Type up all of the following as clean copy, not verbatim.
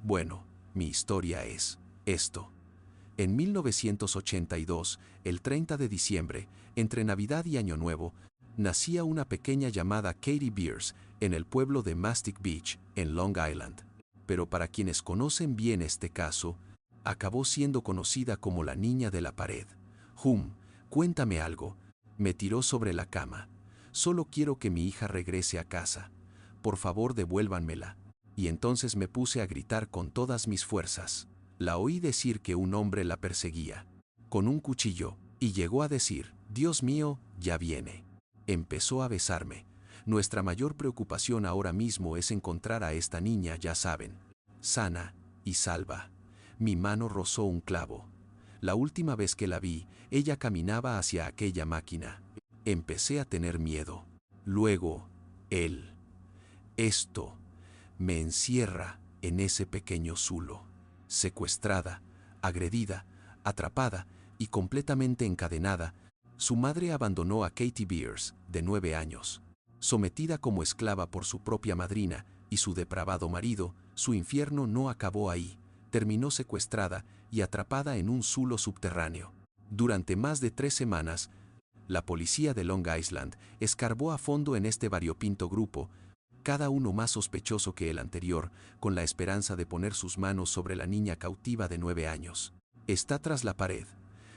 Bueno, mi historia es esto. En 1982, el 30 de diciembre, entre Navidad y Año Nuevo, nacía una pequeña llamada Katie Beers en el pueblo de Mastic Beach, en Long Island. Pero para quienes conocen bien este caso, acabó siendo conocida como la niña de la pared. Cuéntame algo. Me tiró sobre la cama. Solo quiero que mi hija regrese a casa. Por favor, devuélvanmela. Y entonces me puse a gritar con todas mis fuerzas. La oí decir que un hombre la perseguía con un cuchillo, y llegó a decir, Dios mío, ya viene. Empezó a besarme. Nuestra mayor preocupación ahora mismo es encontrar a esta niña, ya saben, sana y salva. Mi mano rozó un clavo. La última vez que la vi, ella caminaba hacia aquella máquina. Empecé a tener miedo. Luego, esto, me encierra en ese pequeño zulo. Secuestrada, agredida, atrapada y completamente encadenada, su madre abandonó a Katie Beers, de 9 años. Sometida como esclava por su propia madrina y su depravado marido, su infierno no acabó ahí. Terminó secuestrada y atrapada en un zulo subterráneo. Durante más de 3 semanas, la policía de Long Island escarbó a fondo en este variopinto grupo, cada uno más sospechoso que el anterior, con la esperanza de poner sus manos sobre la niña cautiva de 9 años. Está tras la pared.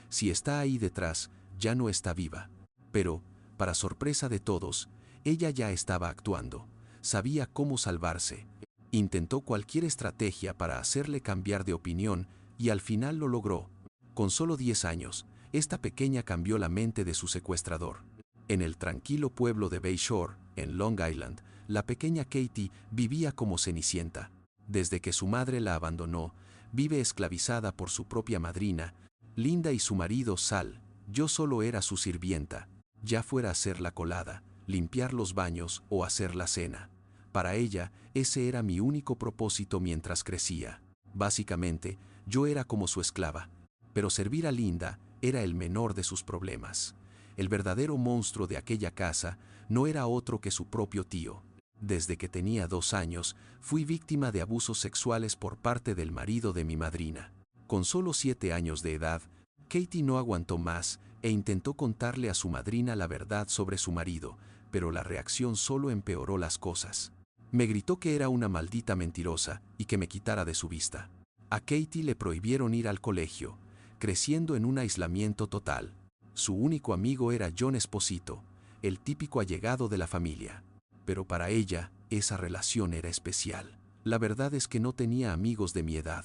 Si está ahí detrás, ya no está viva. Pero, para sorpresa de todos, ella ya estaba actuando. Sabía cómo salvarse. Intentó cualquier estrategia para hacerle cambiar de opinión y al final lo logró. Con solo 10 años, esta pequeña cambió la mente de su secuestrador. En el tranquilo pueblo de Bay Shore, en Long Island, la pequeña Katie vivía como Cenicienta. Desde que su madre la abandonó, vive esclavizada por su propia madrina, Linda, y su marido Sal. Yo solo era su sirvienta, ya fuera hacer la colada, limpiar los baños o hacer la cena. Para ella, ese era mi único propósito mientras crecía. Básicamente, yo era como su esclava. Pero servir a Linda era el menor de sus problemas. El verdadero monstruo de aquella casa no era otro que su propio tío. Desde que tenía 2 años, fui víctima de abusos sexuales por parte del marido de mi madrina. Con solo 7 años de edad, Katie no aguantó más e intentó contarle a su madrina la verdad sobre su marido, pero la reacción solo empeoró las cosas. Me gritó que era una maldita mentirosa y que me quitara de su vista. A Katie le prohibieron ir al colegio, creciendo en un aislamiento total. Su único amigo era John Esposito, el típico allegado de la familia. Pero para ella, esa relación era especial. La verdad es que no tenía amigos de mi edad.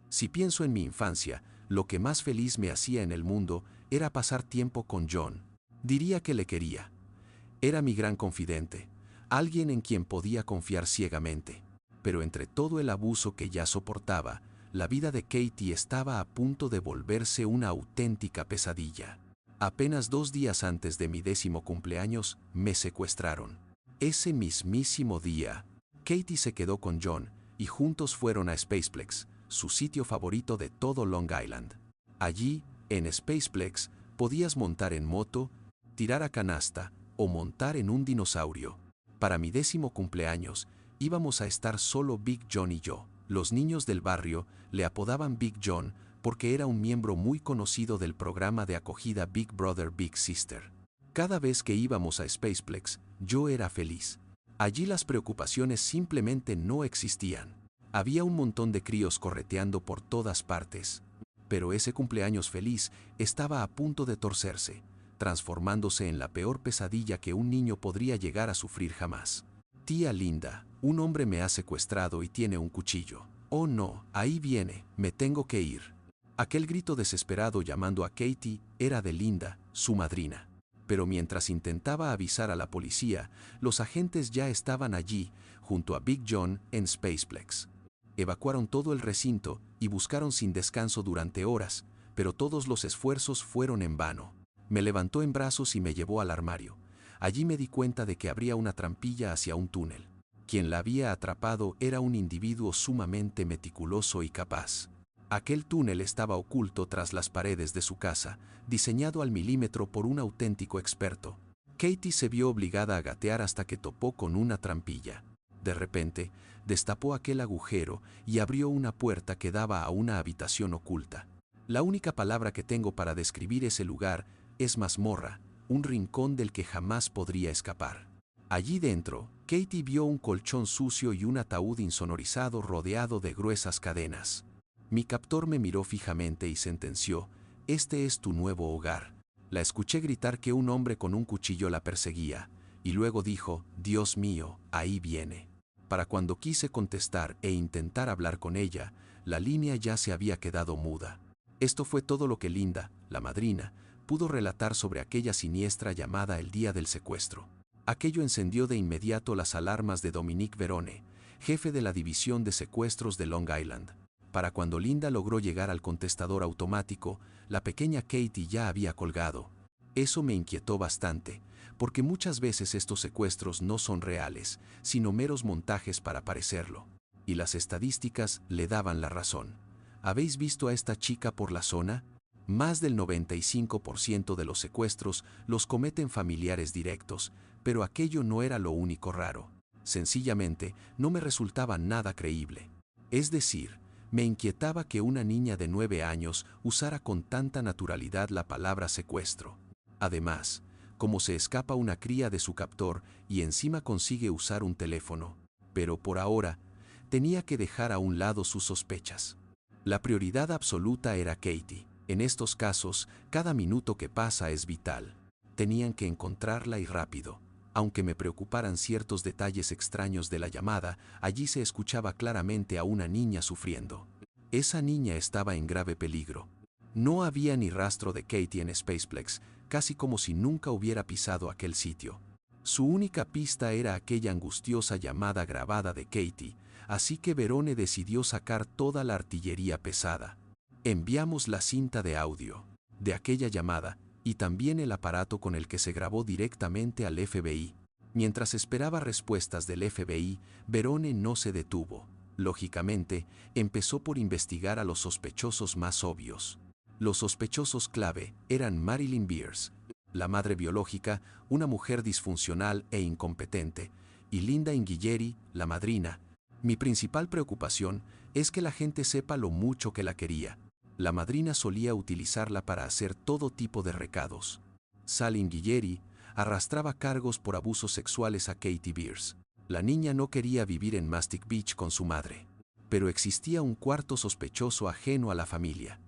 Si pienso en mi infancia, lo que más feliz me hacía en el mundo era pasar tiempo con John. Diría que le quería. Era mi gran confidente, alguien en quien podía confiar ciegamente. Pero entre todo el abuso que ya soportaba, la vida de Katie estaba a punto de volverse una auténtica pesadilla. Apenas 2 días antes de mi 10º cumpleaños, me secuestraron. Ese mismísimo día, Katie se quedó con John y juntos fueron a Spaceplex, su sitio favorito de todo Long Island. Allí, en Spaceplex, podías montar en moto, tirar a canasta o montar en un dinosaurio. Para mi 10º cumpleaños, íbamos a estar solo Big John y yo. Los niños del barrio le apodaban Big John porque era un miembro muy conocido del programa de acogida Big Brother Big Sister. Cada vez que íbamos a Spaceplex, yo era feliz. Allí las preocupaciones simplemente no existían. Había un montón de críos correteando por todas partes. Pero ese cumpleaños feliz estaba a punto de torcerse, transformándose en la peor pesadilla que un niño podría llegar a sufrir jamás. Tía Linda, un hombre me ha secuestrado y tiene un cuchillo. Oh no, ahí viene, me tengo que ir. Aquel grito desesperado llamando a Katie era de Linda, su madrina. Pero mientras intentaba avisar a la policía, los agentes ya estaban allí, junto a Big John, en Spaceplex. Evacuaron todo el recinto y buscaron sin descanso durante horas, pero todos los esfuerzos fueron en vano. Me levantó en brazos y me llevó al armario. Allí me di cuenta de que abría una trampilla hacia un túnel. Quien la había atrapado era un individuo sumamente meticuloso y capaz. Aquel túnel estaba oculto tras las paredes de su casa, diseñado al milímetro por un auténtico experto. Katie se vio obligada a gatear hasta que topó con una trampilla. De repente, destapó aquel agujero y abrió una puerta que daba a una habitación oculta. La única palabra que tengo para describir ese lugar es mazmorra, un rincón del que jamás podría escapar. Allí dentro, Katie vio un colchón sucio y un ataúd insonorizado rodeado de gruesas cadenas. Mi captor me miró fijamente y sentenció: «Este es tu nuevo hogar». La escuché gritar que un hombre con un cuchillo la perseguía, y luego dijo: «Dios mío, ahí viene». Para cuando quise contestar e intentar hablar con ella, la línea ya se había quedado muda. Esto fue todo lo que Linda, la madrina, pudo relatar sobre aquella siniestra llamada el día del secuestro. Aquello encendió de inmediato las alarmas de Dominique Verone, jefe de la división de secuestros de Long Island. Para cuando Linda logró llegar al contestador automático, la pequeña Katie ya había colgado. Eso me inquietó bastante, porque muchas veces estos secuestros no son reales, sino meros montajes para parecerlo. Y las estadísticas le daban la razón. ¿Habéis visto a esta chica por la zona? Más del 95% de los secuestros los cometen familiares directos, pero aquello no era lo único raro. Sencillamente, no me resultaba nada creíble. Es decir, me inquietaba que una niña de 9 años usara con tanta naturalidad la palabra secuestro. Además, cómo se escapa una cría de su captor y encima consigue usar un teléfono. Pero por ahora, tenía que dejar a un lado sus sospechas. La prioridad absoluta era Katie. En estos casos, cada minuto que pasa es vital. Tenían que encontrarla y rápido. Aunque me preocuparan ciertos detalles extraños de la llamada, allí se escuchaba claramente a una niña sufriendo. Esa niña estaba en grave peligro. No había ni rastro de Katie en Spaceplex, casi como si nunca hubiera pisado aquel sitio. Su única pista era aquella angustiosa llamada grabada de Katie, así que Verone decidió sacar toda la artillería pesada. Enviamos la cinta de audio de aquella llamada y también el aparato con el que se grabó directamente al FBI. Mientras esperaba respuestas del FBI, Verone no se detuvo. Lógicamente, empezó por investigar a los sospechosos más obvios. Los sospechosos clave eran Marilyn Beers, la madre biológica, una mujer disfuncional e incompetente, y Linda Inghilleri, la madrina. Mi principal preocupación es que la gente sepa lo mucho que la quería. La madrina solía utilizarla para hacer todo tipo de recados. Sally Inghilleri arrastraba cargos por abusos sexuales a Katie Beers. La niña no quería vivir en Mastic Beach con su madre. Pero existía un cuarto sospechoso ajeno a la familia.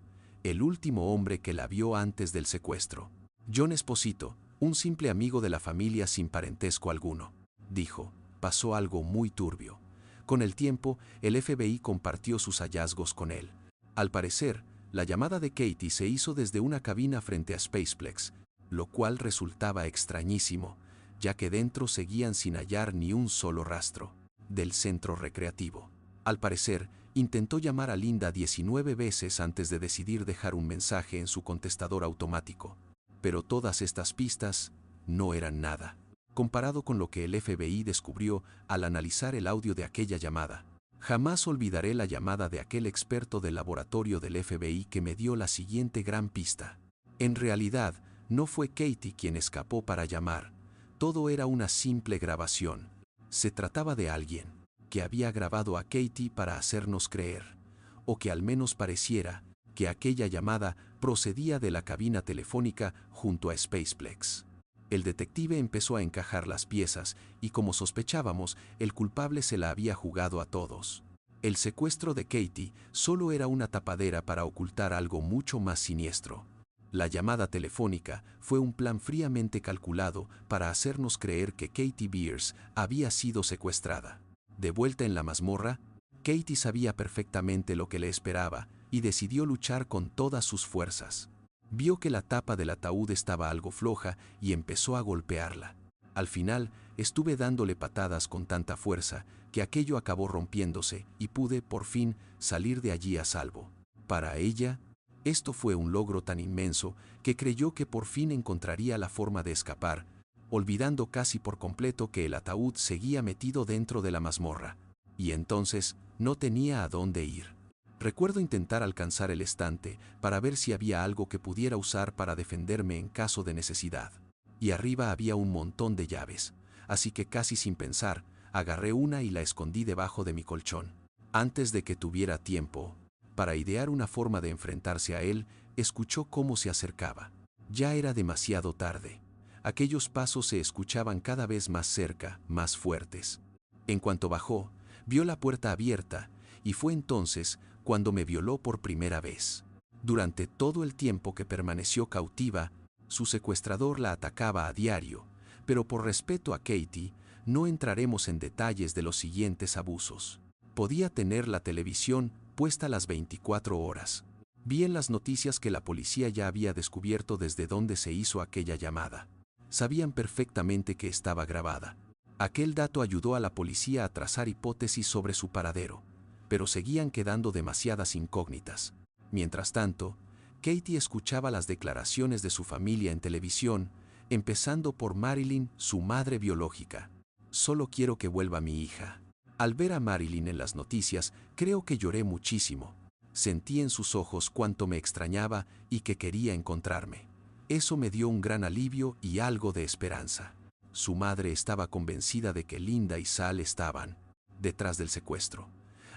El último hombre que la vio antes del secuestro. John Esposito, un simple amigo de la familia sin parentesco alguno. Dijo: «Pasó algo muy turbio». Con el tiempo, el FBI compartió sus hallazgos con él. Al parecer, la llamada de Katie se hizo desde una cabina frente a Spaceplex, lo cual resultaba extrañísimo, ya que dentro seguían sin hallar ni un solo rastro del centro recreativo. Al parecer, intentó llamar a Linda 19 veces antes de decidir dejar un mensaje en su contestador automático. Pero todas estas pistas no eran nada comparado con lo que el FBI descubrió al analizar el audio de aquella llamada. Jamás olvidaré la llamada de aquel experto del laboratorio del FBI que me dio la siguiente gran pista. En realidad, no fue Katie quien escapó para llamar. Todo era una simple grabación. Se trataba de alguien que había grabado a Katie para hacernos creer, o que al menos pareciera, que aquella llamada procedía de la cabina telefónica junto a Spaceplex. El detective empezó a encajar las piezas y, como sospechábamos, el culpable se la había jugado a todos. El secuestro de Katie solo era una tapadera para ocultar algo mucho más siniestro. La llamada telefónica fue un plan fríamente calculado para hacernos creer que Katie Beers había sido secuestrada. De vuelta en la mazmorra, Katie sabía perfectamente lo que le esperaba y decidió luchar con todas sus fuerzas. Vio que la tapa del ataúd estaba algo floja y empezó a golpearla. Al final, estuve dándole patadas con tanta fuerza que aquello acabó rompiéndose y pude, por fin, salir de allí a salvo. Para ella, esto fue un logro tan inmenso que creyó que por fin encontraría la forma de escapar, olvidando casi por completo que el ataúd seguía metido dentro de la mazmorra. Y entonces, no tenía a dónde ir. Recuerdo intentar alcanzar el estante para ver si había algo que pudiera usar para defenderme en caso de necesidad. Y arriba había un montón de llaves, así que casi sin pensar, agarré una y la escondí debajo de mi colchón. Antes de que tuviera tiempo para idear una forma de enfrentarse a él, escuchó cómo se acercaba. Ya era demasiado tarde. Aquellos pasos se escuchaban cada vez más cerca, más fuertes. En cuanto bajó, vio la puerta abierta, y fue entonces cuando me violó por primera vez. Durante todo el tiempo que permaneció cautiva, su secuestrador la atacaba a diario, pero por respeto a Katie, no entraremos en detalles de los siguientes abusos. Podía tener la televisión puesta las 24 horas. Vi en las noticias que la policía ya había descubierto desde dónde se hizo aquella llamada. Sabían perfectamente que estaba grabada. Aquel dato ayudó a la policía a trazar hipótesis sobre su paradero, pero seguían quedando demasiadas incógnitas. Mientras tanto, Katie escuchaba las declaraciones de su familia en televisión, empezando por Marilyn, su madre biológica. Solo quiero que vuelva mi hija. Al ver a Marilyn en las noticias, creo que lloré muchísimo. Sentí en sus ojos cuánto me extrañaba y que quería encontrarme. Eso me dio un gran alivio y algo de esperanza. Su madre estaba convencida de que Linda y Sal estaban detrás del secuestro.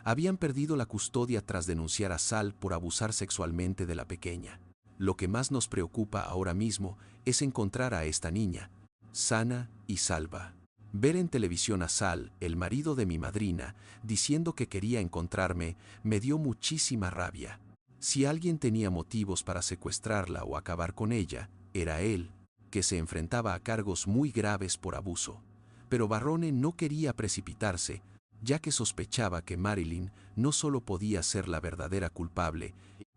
Habían perdido la custodia tras denunciar a Sal por abusar sexualmente de la pequeña. Lo que más nos preocupa ahora mismo es encontrar a esta niña, sana y salva. Ver en televisión a Sal, el marido de mi madrina, diciendo que quería encontrarme, me dio muchísima rabia. Si alguien tenía motivos para secuestrarla o acabar con ella, era él, que se enfrentaba a cargos muy graves por abuso. Pero Barrone no quería precipitarse, ya que sospechaba que Marilyn no solo podía ser la verdadera culpable,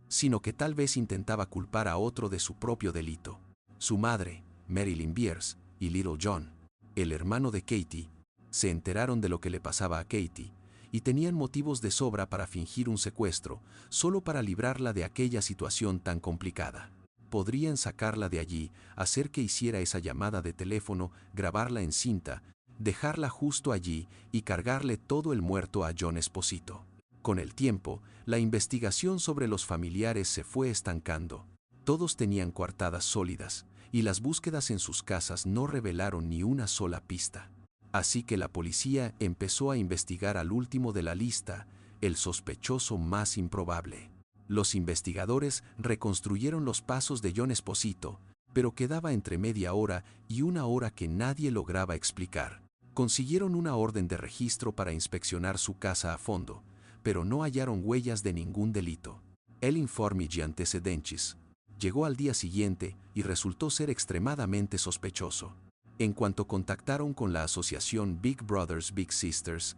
sino que tal vez intentaba culpar a otro de su propio delito. Su madre, Marilyn Beers, y Little John, el hermano de Katie, se enteraron de lo que le pasaba a Katie, y tenían motivos de sobra para fingir un secuestro, solo para librarla de aquella situación tan complicada. Podrían sacarla de allí, hacer que hiciera esa llamada de teléfono, grabarla en cinta, dejarla justo allí y cargarle todo el muerto a John Esposito. Con el tiempo, la investigación sobre los familiares se fue estancando. Todos tenían coartadas sólidas, y las búsquedas en sus casas no revelaron ni una sola pista. Así que la policía empezó a investigar al último de la lista, el sospechoso más improbable. Los investigadores reconstruyeron los pasos de John Esposito, pero quedaba entre media hora y una hora que nadie lograba explicar. Consiguieron una orden de registro para inspeccionar su casa a fondo, pero no hallaron huellas de ningún delito. El informe de antecedentes llegó al día siguiente y resultó ser extremadamente sospechoso. En cuanto contactaron con la asociación Big Brothers Big Sisters,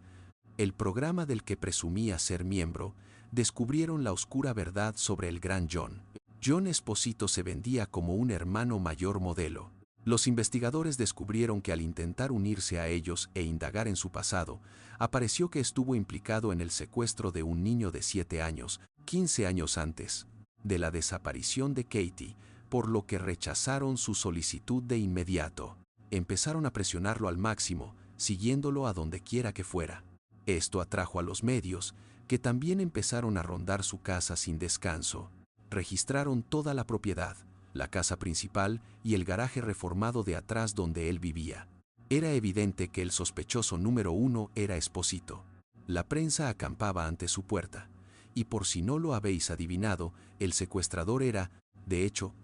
el programa del que presumía ser miembro, descubrieron la oscura verdad sobre el gran John. John Esposito se vendía como un hermano mayor modelo. Los investigadores descubrieron que al intentar unirse a ellos e indagar en su pasado, apareció que estuvo implicado en el secuestro de un niño de 7 años, 15 años antes de la desaparición de Katie, por lo que rechazaron su solicitud de inmediato. Empezaron a presionarlo al máximo, siguiéndolo a donde quiera que fuera. Esto atrajo a los medios, que también empezaron a rondar su casa sin descanso. Registraron toda la propiedad, la casa principal y el garaje reformado de atrás donde él vivía. Era evidente que el sospechoso número 1 era Esposito. La prensa acampaba ante su puerta, y por si no lo habéis adivinado, el secuestrador era, de hecho,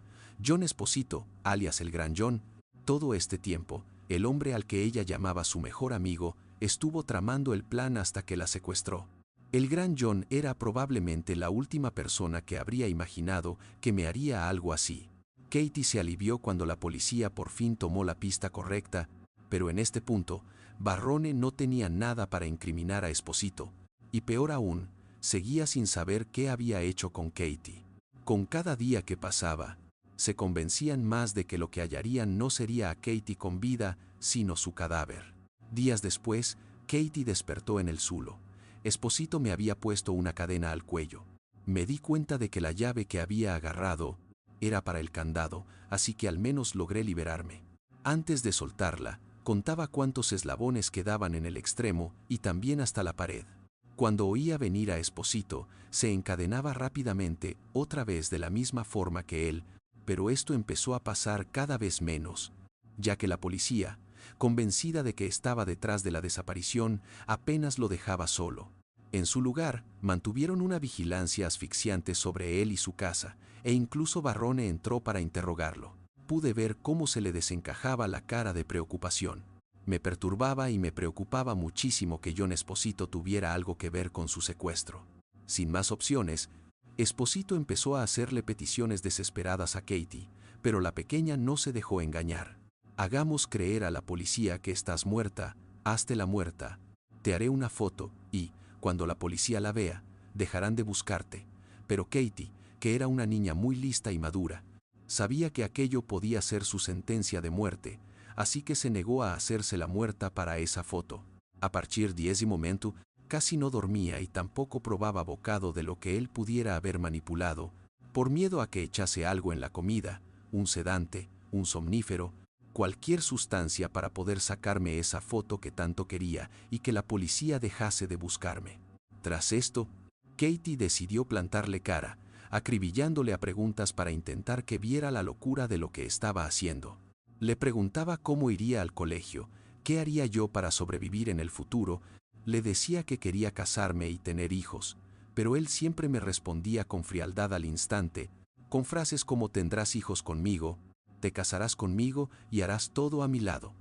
John Esposito, alias el Gran John. Todo este tiempo, el hombre al que ella llamaba su mejor amigo, estuvo tramando el plan hasta que la secuestró. El Gran John era probablemente la última persona que habría imaginado que me haría algo así. Katie se alivió cuando la policía por fin tomó la pista correcta, pero en este punto, Barrone no tenía nada para incriminar a Esposito, y peor aún, seguía sin saber qué había hecho con Katie. Con cada día que pasaba, se convencían más de que lo que hallarían no sería a Katie con vida, sino su cadáver. Días después, Katie despertó en el Zulo. Esposito me había puesto una cadena al cuello. Me di cuenta de que la llave que había agarrado era para el candado, así que al menos logré liberarme. Antes de soltarla, contaba cuántos eslabones quedaban en el extremo y también hasta la pared. Cuando oía venir a Esposito, se encadenaba rápidamente, otra vez de la misma forma que él, pero esto empezó a pasar cada vez menos, ya que la policía, convencida de que estaba detrás de la desaparición, apenas lo dejaba solo. En su lugar, mantuvieron una vigilancia asfixiante sobre él y su casa, e incluso Barrone entró para interrogarlo. Pude ver cómo se le desencajaba la cara de preocupación. Me perturbaba y me preocupaba muchísimo que John Esposito tuviera algo que ver con su secuestro. Sin más opciones, Esposito empezó a hacerle peticiones desesperadas a Katie, pero la pequeña no se dejó engañar. Hagamos creer a la policía que estás muerta, háztela muerta. Te haré una foto y, cuando la policía la vea, dejarán de buscarte. Pero Katie, que era una niña muy lista y madura, sabía que aquello podía ser su sentencia de muerte, así que se negó a hacérsela muerta para esa foto. A partir de ese momento, casi no dormía y tampoco probaba bocado de lo que él pudiera haber manipulado, por miedo a que echase algo en la comida, un sedante, un somnífero, cualquier sustancia para poder sacarme esa foto que tanto quería y que la policía dejase de buscarme. Tras esto, Katie decidió plantarle cara, acribillándole a preguntas para intentar que viera la locura de lo que estaba haciendo. Le preguntaba cómo iría al colegio, qué haría yo para sobrevivir en el futuro, le decía que quería casarme y tener hijos, pero él siempre me respondía con frialdad al instante, con frases como tendrás hijos conmigo, te casarás conmigo y harás todo a mi lado.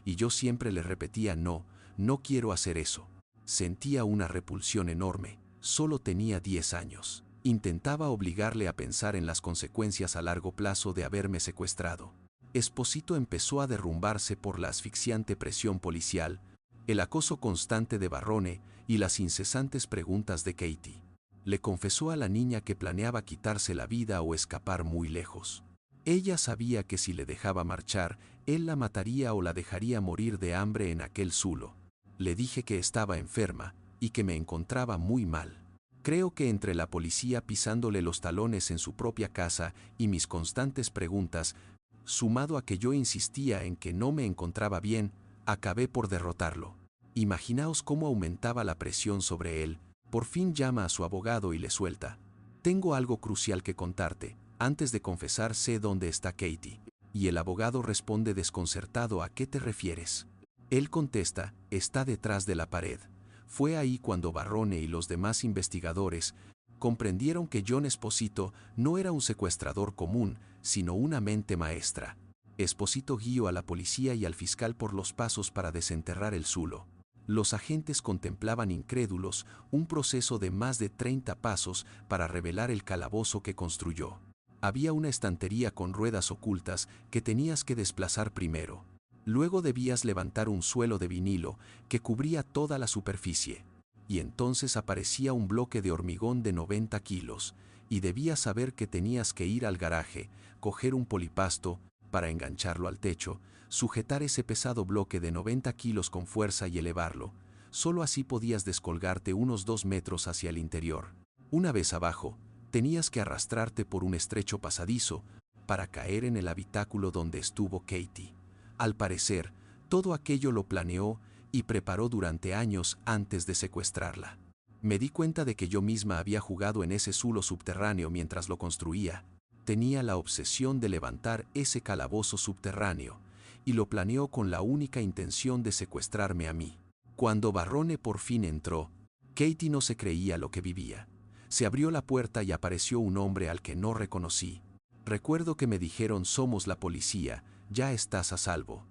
Y yo siempre le repetía no, no quiero hacer eso. Sentía una repulsión enorme, solo tenía 10 años. Intentaba obligarle a pensar en las consecuencias a largo plazo de haberme secuestrado. Esposito empezó a derrumbarse por la asfixiante presión policial, el acoso constante de Barrone y las incesantes preguntas de Katie. Le confesó a la niña que planeaba quitarse la vida o escapar muy lejos. Ella sabía que si le dejaba marchar, él la mataría o la dejaría morir de hambre en aquel zulo. Le dije que estaba enferma y que me encontraba muy mal. Creo que entre la policía pisándole los talones en su propia casa y mis constantes preguntas, sumado a que yo insistía en que no me encontraba bien, acabé por derrotarlo. Imaginaos cómo aumentaba la presión sobre él. Por fin llama a su abogado y le suelta. Tengo algo crucial que contarte. Antes de confesar sé dónde está Katie. Y el abogado responde desconcertado: ¿a qué te refieres? Él contesta: está detrás de la pared. Fue ahí cuando Barrone y los demás investigadores comprendieron que John Esposito no era un secuestrador común, sino una mente maestra. Esposito guió a la policía y al fiscal por los pasos para desenterrar el zulo. Los agentes contemplaban incrédulos un proceso de más de 30 pasos para revelar el calabozo que construyó. Había una estantería con ruedas ocultas que tenías que desplazar primero. Luego debías levantar un suelo de vinilo que cubría toda la superficie. Y entonces aparecía un bloque de hormigón de 90 kilos, y debías saber que tenías que ir al garaje, coger un polipasto, para engancharlo al techo, sujetar ese pesado bloque de 90 kilos con fuerza y elevarlo. Solo así podías descolgarte unos 2 metros hacia el interior. Una vez abajo, tenías que arrastrarte por un estrecho pasadizo para caer en el habitáculo donde estuvo Katie. Al parecer, todo aquello lo planeó y preparó durante años antes de secuestrarla. Me di cuenta de que yo misma había jugado en ese zulo subterráneo mientras lo construía. Tenía la obsesión de levantar ese calabozo subterráneo, y lo planeó con la única intención de secuestrarme a mí. Cuando Barrone por fin entró, Katie no se creía lo que vivía. Se abrió la puerta y apareció un hombre al que no reconocí. Recuerdo que me dijeron: somos la policía, ya estás a salvo.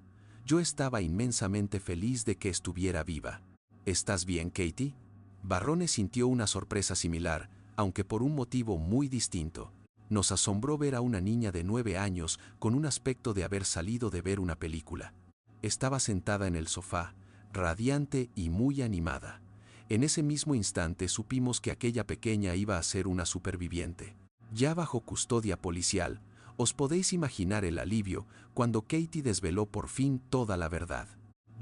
Yo estaba inmensamente feliz de que estuviera viva. ¿Estás bien, Katie? Barrone sintió una sorpresa similar, aunque por un motivo muy distinto. Nos asombró ver a una niña de 9 años con un aspecto de haber salido de ver una película. Estaba sentada en el sofá, radiante y muy animada. En ese mismo instante supimos que aquella pequeña iba a ser una superviviente. Ya bajo custodia policial, os podéis imaginar el alivio cuando Katie desveló por fin toda la verdad.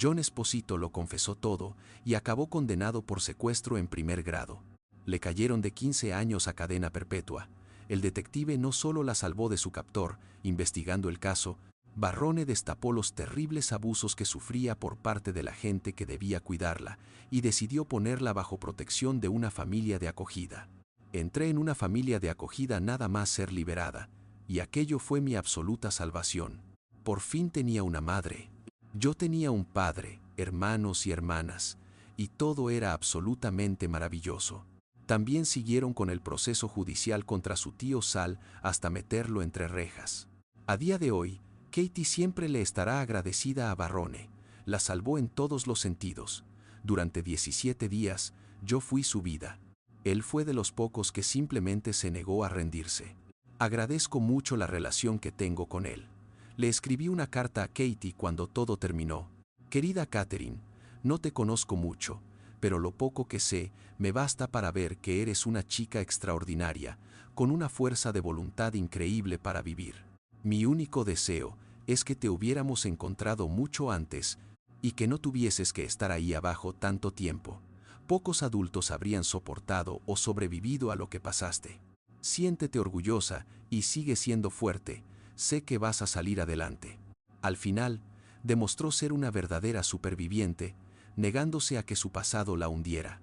John Esposito lo confesó todo y acabó condenado por secuestro en primer grado. Le cayeron de 15 años a cadena perpetua. El detective no solo la salvó de su captor, investigando el caso, Barrone destapó los terribles abusos que sufría por parte de la gente que debía cuidarla y decidió ponerla bajo protección de una familia de acogida. Entré en una familia de acogida nada más ser liberada, y aquello fue mi absoluta salvación. Por fin tenía una madre. Yo tenía un padre, hermanos y hermanas, y todo era absolutamente maravilloso. También siguieron con el proceso judicial contra su tío Sal hasta meterlo entre rejas. A día de hoy, Katie siempre le estará agradecida a Barrone. La salvó en todos los sentidos. Durante 17 días, yo fui su vida. Él fue de los pocos que simplemente se negó a rendirse. Agradezco mucho la relación que tengo con él. Le escribí una carta a Katie cuando todo terminó. Querida Catherine, no te conozco mucho, pero lo poco que sé me basta para ver que eres una chica extraordinaria, con una fuerza de voluntad increíble para vivir. Mi único deseo es que te hubiéramos encontrado mucho antes y que no tuvieses que estar ahí abajo tanto tiempo. Pocos adultos habrían soportado o sobrevivido a lo que pasaste. Siéntete orgullosa y sigue siendo fuerte, sé que vas a salir adelante. Al final, demostró ser una verdadera superviviente, negándose a que su pasado la hundiera.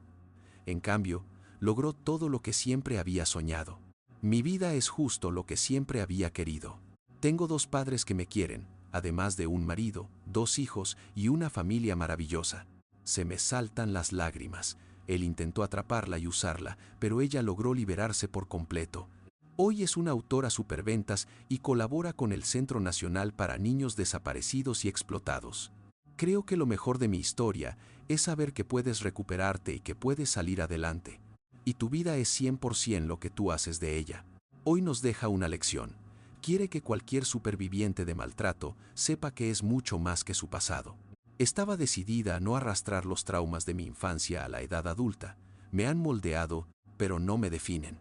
En cambio, logró todo lo que siempre había soñado. Mi vida es justo lo que siempre había querido. Tengo 2 padres que me quieren, además de un marido, 2 hijos y una familia maravillosa. Se me saltan las lágrimas. Él intentó atraparla y usarla, pero ella logró liberarse por completo. Hoy es una autora superventas y colabora con el Centro Nacional para Niños Desaparecidos y Explotados. Creo que lo mejor de mi historia es saber que puedes recuperarte y que puedes salir adelante. Y tu vida es 100% lo que tú haces de ella. Hoy nos deja una lección. Quiere que cualquier superviviente de maltrato sepa que es mucho más que su pasado. Estaba decidida a no arrastrar los traumas de mi infancia a la edad adulta. Me han moldeado, pero no me definen.